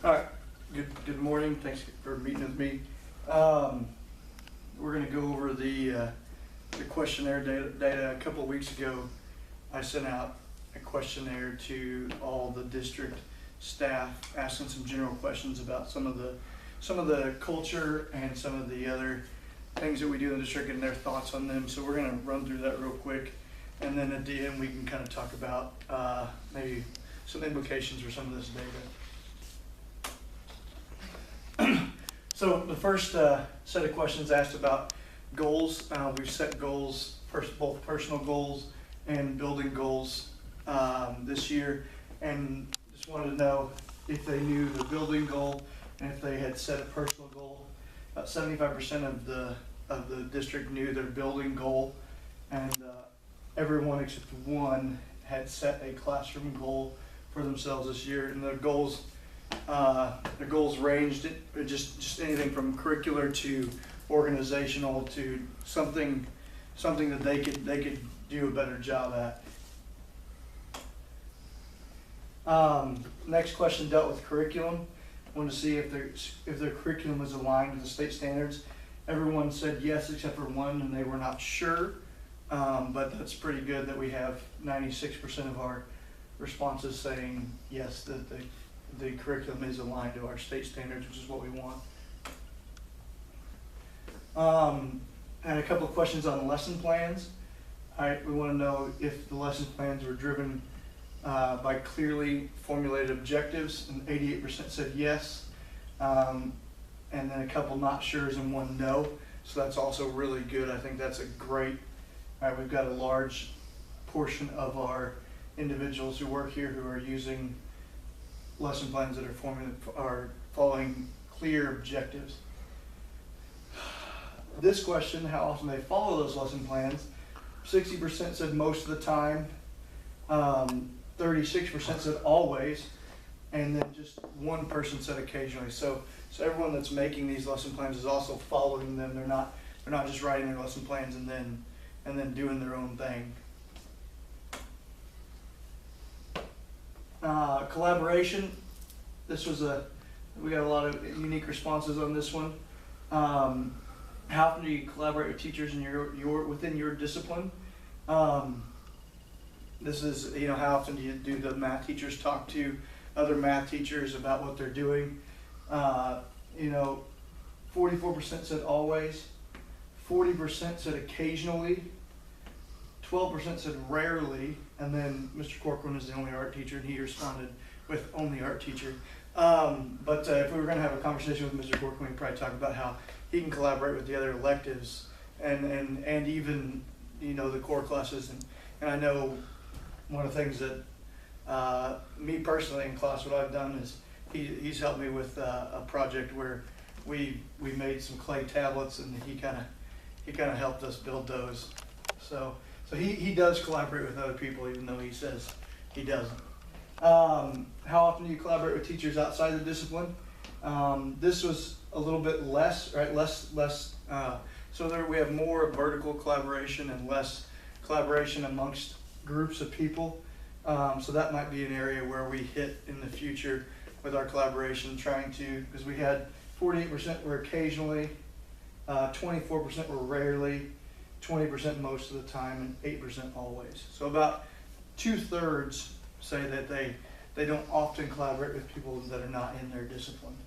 All right, good morning. Thanks for meeting with me. We're going to go over the questionnaire data. A couple of weeks ago, I sent out a questionnaire to all the district staff, asking some general questions about some of the culture and some of the other things that we do in the district and their thoughts on them. So we're going to run through that real quick, and then at the end we can kind of talk about maybe some implications for some of this data. So the first set of questions asked about goals. We've set goals, both personal goals and building goals this year, and just wanted to know if they knew the building goal and if they had set a personal goal. About 75% of the district knew their building goal, and everyone except one had set a classroom goal for themselves this year, and their goals ranged just anything from curricular to organizational to something that they could do a better job at. Next question dealt with curriculum. Wanted to see if their curriculum was aligned with the state standards. Everyone said yes except for one, and they were not sure. But that's pretty good that we have 96% of our responses saying yes, that the curriculum is aligned to our state standards, which is what we want. And a couple of questions on lesson plans. We want to know if the lesson plans were driven by clearly formulated objectives, and 88% said yes. And then a couple not sures and one no. So that's also really good. I think that's a great, we've got a large portion of our individuals who work here who are using lesson plans that are following clear objectives. This question, how often they follow those lesson plans, 60% said most of the time, 36% said always, and then just one person said occasionally. So everyone that's making these lesson plans is also following them. They're not just writing their lesson plans and then doing their own thing. Collaboration. We got a lot of unique responses on this one. How often do you collaborate with teachers in within your discipline? This is, how often do the math teachers talk to other math teachers about what they're doing? 44% said always, 40% said occasionally, 12% said rarely, and then Mr. Corcoran is the only art teacher, and he responded with only art teacher. But if we were going to have a conversation with Mr. Corcoran, we'd probably talk about how he can collaborate with the other electives and even the core classes. And I know one of the things that me personally in class, what I've done is he's helped me with a project where we made some clay tablets, and he kind of helped us build those. So he does collaborate with other people, even though he says he doesn't. How often do you collaborate with teachers outside the discipline? This was a little bit less, right? Less. So there we have more vertical collaboration and less collaboration amongst groups of people. So that might be an area where we hit in the future with our collaboration, because we had 48% were occasionally, 24% were rarely, 20% most of the time, and 8% always. So about 2/3 say that they don't often collaborate with people that are not in their discipline.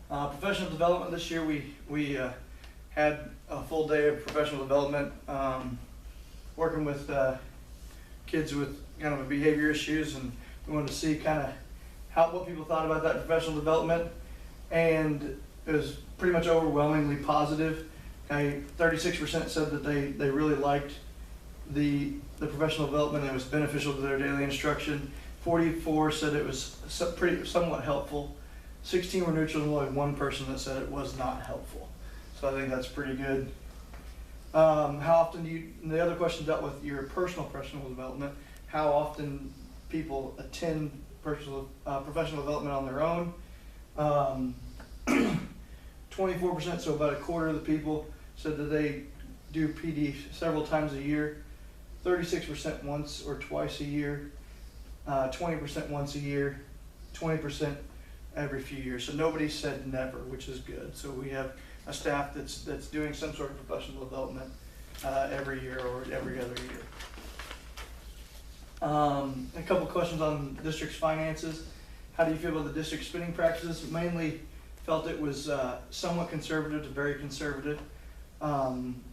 Professional development this year, we had a full day of professional development, working with kids with kind of behavior issues, and we wanted to see kind of what people thought about that professional development, and it was pretty much overwhelmingly positive. 36% said that they really liked the professional development and it was beneficial to their daily instruction. 44 said it was somewhat helpful. 16 were neutral, and only one person that said it was not helpful. So I think that's pretty good. How often the other question dealt with your personal development. How often people attend professional development on their own. 24%, so about a quarter of the people said that they do PD several times a year. 36% once or twice a year. 20% once a year, 20% every few years. So nobody said never, which is good. So we have a staff that's doing some sort of professional development every year or every other year. A couple questions on district's finances. How do you feel about the district's spending practices? Mainly felt it was somewhat conservative to very conservative.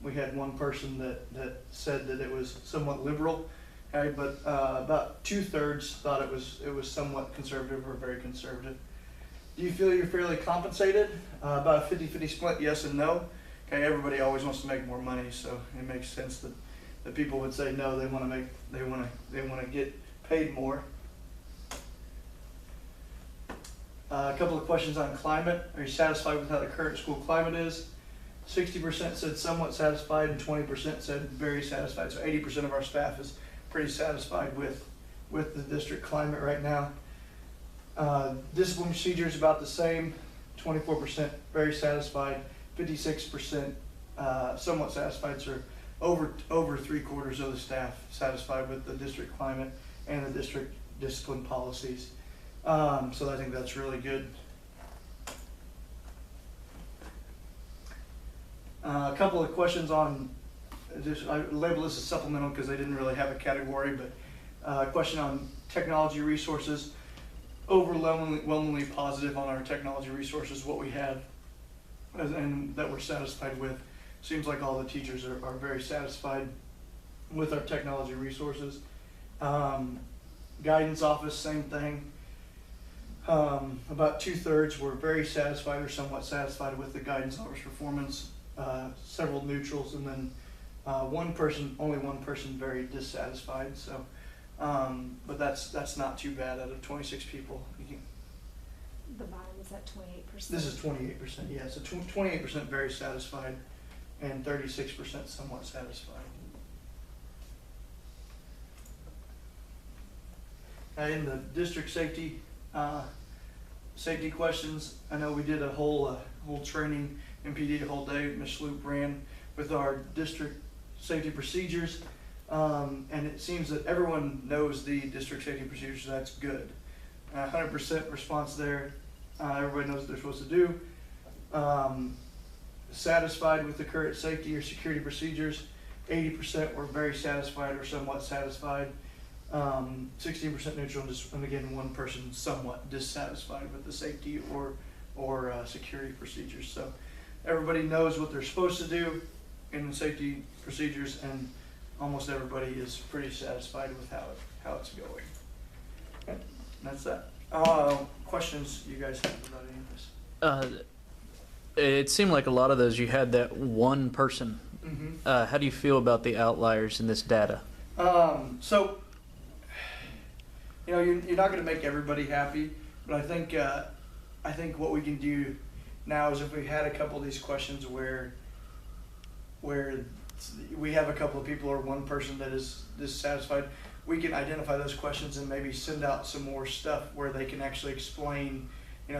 We had one person that said that it was somewhat liberal, okay, but about 2/3 thought it was somewhat conservative or very conservative. Do you feel you're fairly compensated? About a 50-50 split, yes and no. Okay, everybody always wants to make more money, so it makes sense that people would say no. They want to get paid more. A couple of questions on climate. Are you satisfied with how the current school climate is? 60% said somewhat satisfied, and 20% said very satisfied. So 80% of our staff is pretty satisfied with the district climate right now. Discipline procedure is about the same. 24% very satisfied, 56% somewhat satisfied. So over 3/4 of the staff satisfied with the district climate and the district discipline policies. So I think that's really good. A couple of questions on, I label this as supplemental because they didn't really have a category, but a question on technology resources. Overwhelmingly positive on our technology resources, what we have, and that we're satisfied with. Seems like all the teachers are very satisfied with our technology resources. Guidance office, same thing. About 2/3 were very satisfied or somewhat satisfied with the guidance office performance. Several neutrals, and then only one person very dissatisfied. So, but that's not too bad out of 26 people. The bottom is at 28%. This is 28%, yeah. So 28% very satisfied, and 36% somewhat satisfied. In the district safety questions, I know we did a whole training, MPD, a whole day. Ms. Sloop ran with our district safety procedures, and it seems that everyone knows the district safety procedures, so that's good. 100% response there. Everybody knows what they're supposed to do. Satisfied with the current safety or security procedures. 80% were very satisfied or somewhat satisfied. 16% neutral, and again, one person somewhat dissatisfied with the safety or security procedures. So everybody knows what they're supposed to do in the safety procedures, and almost everybody is pretty satisfied with how it's going. Okay, that's that. Questions you guys have about any of this? It seemed like a lot of those you had that one person. Mm-hmm. How do you feel about the outliers in this data? So, you're not going to make everybody happy, but I think what we can do now is if we had a couple of these questions where we have a couple of people or one person that is dissatisfied, we can identify those questions and maybe send out some more stuff where they can actually explain,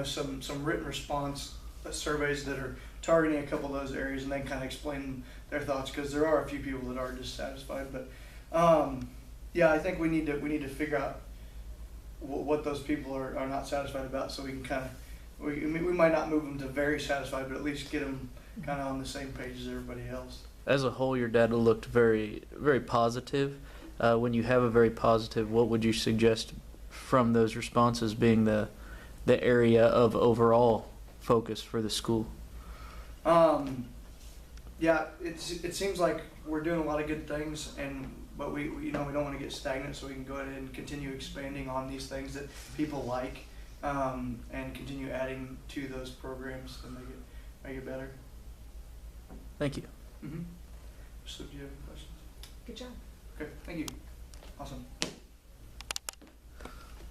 some written response surveys that are targeting a couple of those areas, and then kind of explain their thoughts, because there are a few people that are dissatisfied. But yeah, I think we need to figure out what those people are not satisfied about, so we can we might not move them to very satisfied, but at least get them kind of on the same page as everybody else. As a whole, your data looked very, very positive. When you have a very positive, what would you suggest from those responses being the area of overall focus for the school? Yeah, it seems like we're doing a lot of good things, but we don't want to get stagnant, so we can go ahead and continue expanding on these things that people like, and continue adding to those programs to make it better. Thank you. Mm-hmm. So, do you have any questions? Good job. Okay, thank you. Awesome.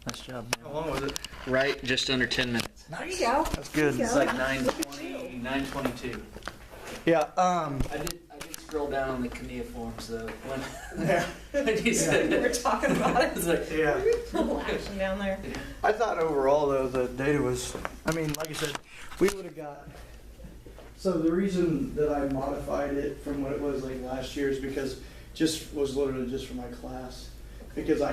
Nice job, How man. long was it? Right, just under 10 minutes. There you go. That's good. There you It's go. like 9:20, 9:22. Yeah. I did scroll down on the cuneiforms though. Yeah. When you said We were talking about it. it's like, Yeah. A little action down there. I thought overall though the data was, like I said, we would have got. So the reason that I modified it from what it was like last year is because was literally just for my class, because I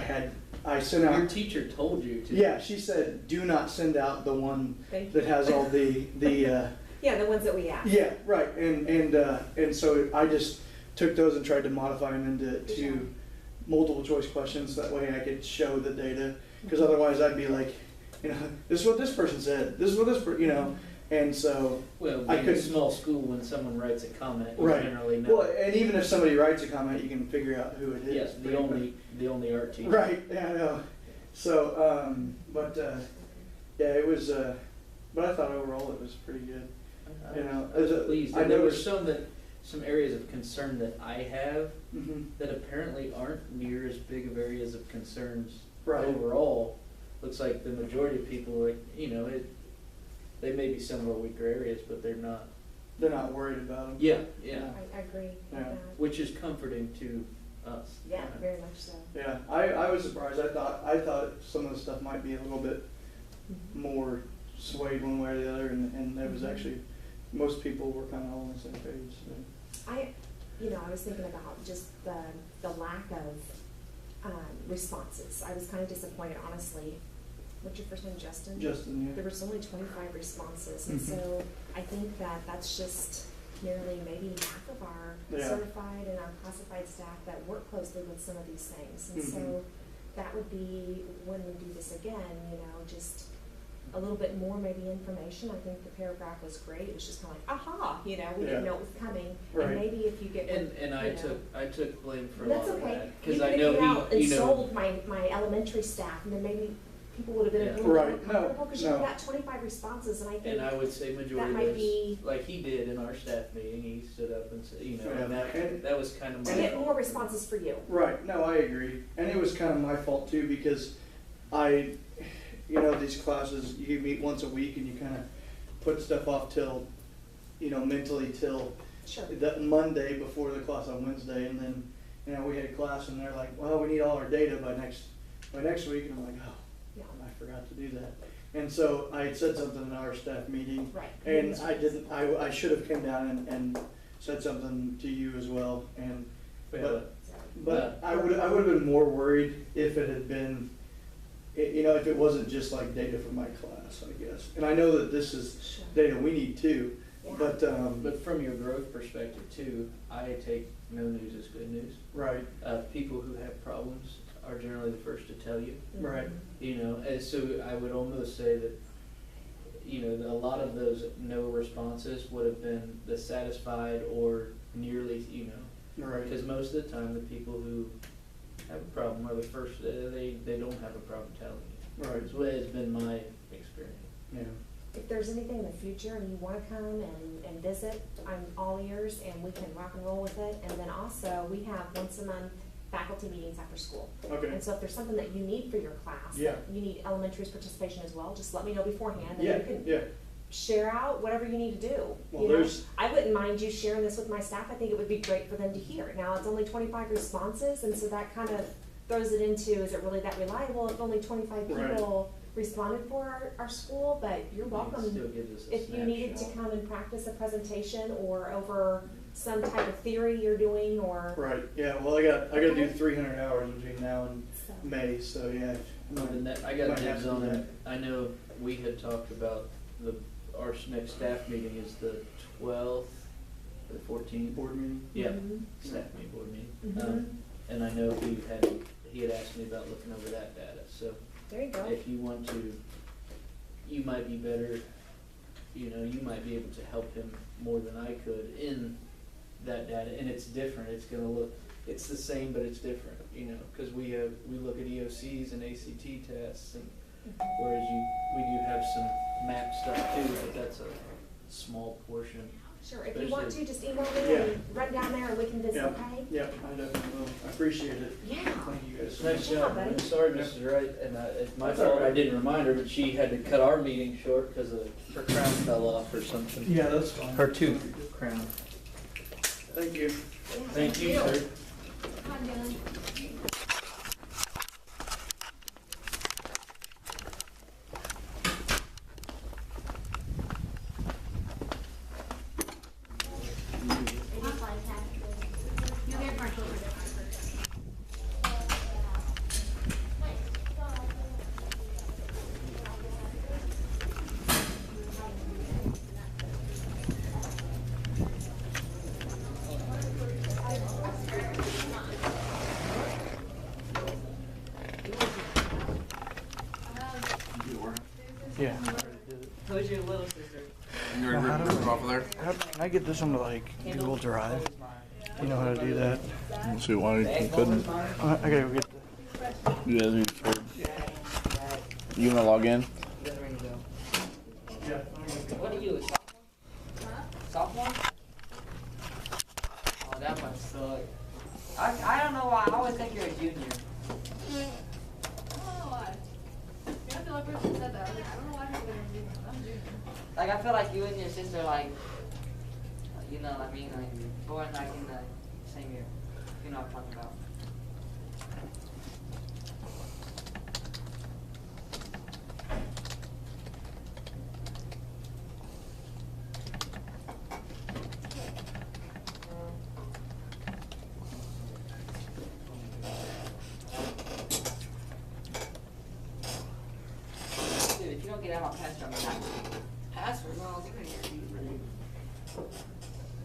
I sent Your out, teacher told you to. yeah, she said, do not send out the one Thank that you. has all the, Yeah, the ones that we asked. yeah, right, and so I just took those and tried to modify them into Good job. multiple choice questions, that way I could show the data, because otherwise I'd be like, you know, this is what this person said, this is what this, you know, and so, Well, I being a couldn't- small school, when someone writes a comment, you Right. generally know. well, and even if somebody writes a comment, you can figure out who it is. Yes, the only art teacher. Right, yeah, I know. So, yeah, it was, but I thought overall it was pretty good. You know, I was as a- pleased. I And there were noticed- some areas of concern that I have Mhm. that apparently aren't near as big of areas of concerns Right. overall. Looks like the majority of people, like, they may be some of our weaker areas, but they're not. They're not worried about them. Yeah, I agree with Yeah. that. which is comforting to us. Yeah, very much so. Yeah, I was surprised. I thought some of the stuff might be a little bit more swayed one way or the other, and there was actually, most people were kind of all on the same page. So. I was thinking about just the lack of responses. I was kind of disappointed, honestly. What's your first name, Justin? Justin, There yeah. was only 25 responses, and Mhm. so I think that that's just nearly maybe half of our Yeah. certified and our classified staff that work closely with some of these things. And Mhm. so that would be, when we do this again, just a little bit more maybe information. I think the paragraph was great. It was just kind of like, aha, we Yeah. didn't know it was coming. Right. And maybe if you get And I you know. took blame for a That's lot of okay. that. You Because could I have know came out and he, sold my elementary staff, and then maybe people would have been a Yeah. little Right. more No, comfortable, because you no. only got 25 responses, and I think and I would say that majority might was, be, like he did in our staff meeting, he stood up and said, Yeah. and And- that was kind of to my get fault. more responses for you. Right, no, I agree. And it was kind of my fault too, because these classes, you meet once a week and you kind of put stuff off till, mentally till Sure. that Monday before the class on Wednesday, and then, we had a class and they're like, well, we need all our data by next week, and I'm like, oh, Yeah. I forgot to do that. And so I had said something in our staff meeting, Right. and I didn't, I should have come down and said something to you as well, and, but I would have been more worried if it had been, if it wasn't just like data from my class, I guess. And I know that this is Sure. data we need too, Yeah. but from your growth perspective too, I take no news as good news. right, People who have problems are generally the first to tell you. right. And so I would almost say that, a lot of those no responses would have been the satisfied or nearly, Right. because most of the time the people who have a problem are the first, they don't have a problem telling you. Right. That's what has been my experience. Yeah. If there's anything in the future and you want to come and visit, I'm all ears, and we can rock and roll with it. And then also, we have once a month faculty meetings after school. Okay. And so if there's something that you need for your class, Yeah. you need elementary's participation as well, just let me know beforehand, and Yeah, you can yeah. share out whatever you need to do. Well, you know? there's- I wouldn't mind you sharing this with my staff. I think it would be great for them to hear. Now, it's only 25 responses, and so that kind of throws it into, is it really that reliable if only 25 Right. people responded for our school? But you're It welcome. still gives us a If you needed to snapshot. come and practice a presentation or over some type of theory you're doing, or Right, yeah, well, I got to do 300 hours between now and so. May, so yeah. Well, then I Might got have dibs to on do it. that. I know we had talked about our next staff meeting is the 12th, or the 14th. Board meeting. Yeah, Mhm. staff meeting, board meeting. Mhm. And I know he had asked me about looking over that data, so There you go. if you want to, you might be better, you might be able to help him more than I could in that data, and it's different, it's the same, but it's different, because we look at EOCs and ACT tests, and whereas we do have some map stuff too, but that's a small portion. Sure, if you want to, just email me Yeah. and run down there and we can visit, Yeah. okay? Yep, I definitely will. I appreciate it. Yeah. Thank you guys so Nice much. Yeah, job, buddy. I'm sorry, Mrs. Wright, and it's my That's all fault, I right. didn't remind her, but she had to cut our meeting short because her crown fell off or something. Yeah, that's fine. Her tooth crown. Thank you. Yeah, Thank you, sir. Come on, Dylan. Yeah. I already did it. Who's your little sister? You already ripped it off of there? How can I get this onto like Google Drive? You know how to do that? Let's see why you couldn't. I gotta go get the. You guys need to. You wanna log in? What are you, a sophomore? Sophomore? Oh, that must suck. I don't know why. I always think you're a junior. I don't know why. You're not the only person who said that. I don't know why people are doing that. I'm junior. Like, I feel like you and your sister, like, you know what I mean? Like, born like in the same year. You know what I'm talking about. Dude, if you don't get out my password, I'm gonna password. No, you can't get you.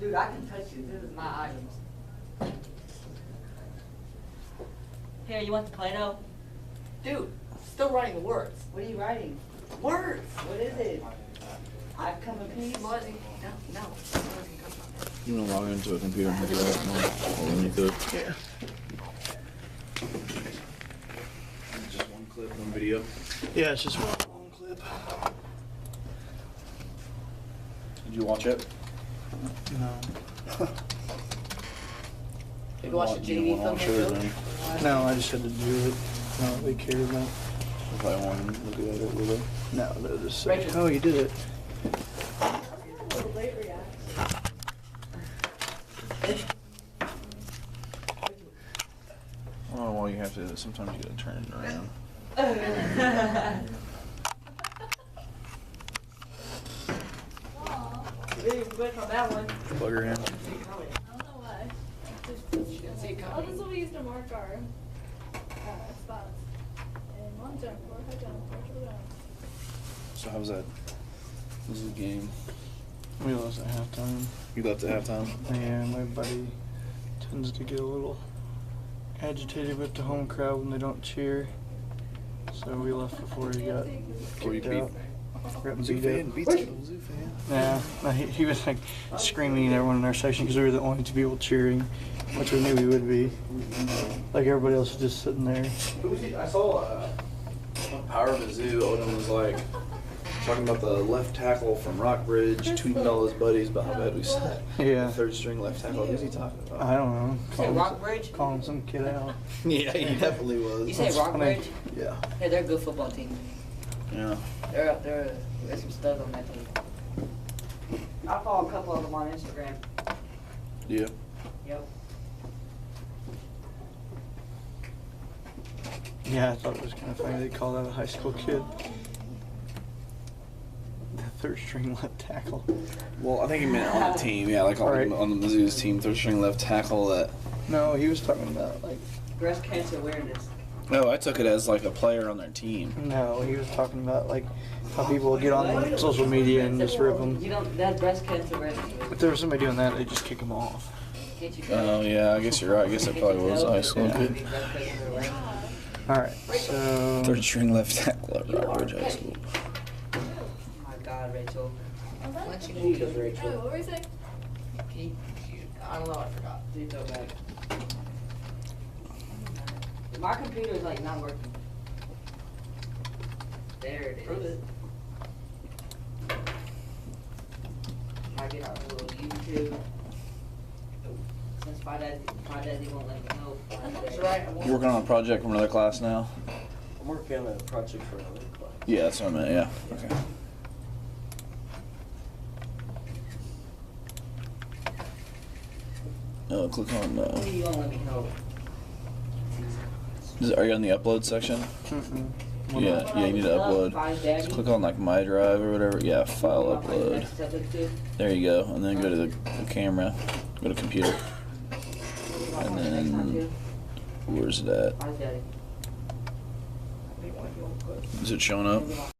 Dude, I can touch you. This is my items. Here, you want the Play-Doh? Dude, still writing the words. What are you writing? Words. What is it? I've come in peace. Money. No. You wanna log into a computer and do that? Well, then you could. Yeah. Just one clip, one video. Yeah, it's just one long clip. Did you watch it? No. Did you watch the JV film? No, I just had to do it. I don't really care about. If I want to look at it, will they? No, they'll just say, Rachel. oh, you did it. A little late react. I don't know why you have to. Sometimes you gotta turn it around. Aw, Dude, quick on that one. Plug her in. I don't know why. She didn't see it Oh, coming. this is what we used to mark our spots. And one jump, four high jump, four jump. So how's that? This is a game. We lost at halftime. You left at halftime. Yeah, my buddy tends to get a little agitated with the home crowd when they don't cheer. So we left before he got Before you kicked beat- out. Got Zoo beat fan. up. Beats a Zoo fan. Yeah, no, he was like screaming at everyone in our section because we were the only two people cheering, which we knew we would be. Like everybody else was just sitting there. I saw Power of the Zoo. Odin was like talking about the left tackle from Rockbridge, tweeting all his buddies about how bad we suck. Yeah. Third string left tackle. Who's he talking about? I don't know. You say Rockbridge? Calling some kid out. Yeah, he definitely was. You say That's funny. Rockbridge? Yeah. Hey, they're a good football team. Yeah. There's some studs on that team. I follow a couple of them on Instagram. Yeah. Yep. Yeah, I thought it was kind of funny. They called out a high school kid. The third string left tackle. Well, I think he meant on the team. Yeah, like Right. on the Mizzou's team, third string left tackle. That. No, he was talking about like. Breast cancer awareness. No, I took it as like a player on their team. No, he was talking about like how people will get on social media and just rip them. You don't, that's breast cancer awareness. If there was somebody doing that, they just kick them off. Can't you Oh yeah, I guess you're right. I guess it probably was high school. All right, so Third string left tackle at Rockbridge High School. Oh my God, Rachel. Was that? Once you move to Oh, Rachel. what were you saying? I don't know, I forgot. Please go back. My computer is like not working. There it is. Prove it. I get on a little YouTube. Since Five Daddy won't let me know. That's right. You working on a project from another class now? I'm working on a project for another class. Yeah, that's what I meant. Yeah. Okay. Click on. You won't let me know. Are you on the upload section? mm-mm. Yeah, you need to upload. Five Daddy. Just click on like My Drive or whatever. Yeah, file upload. There you go, and then go to the camera. Go to computer. And then where's it at? Five Daddy. Is it showing up?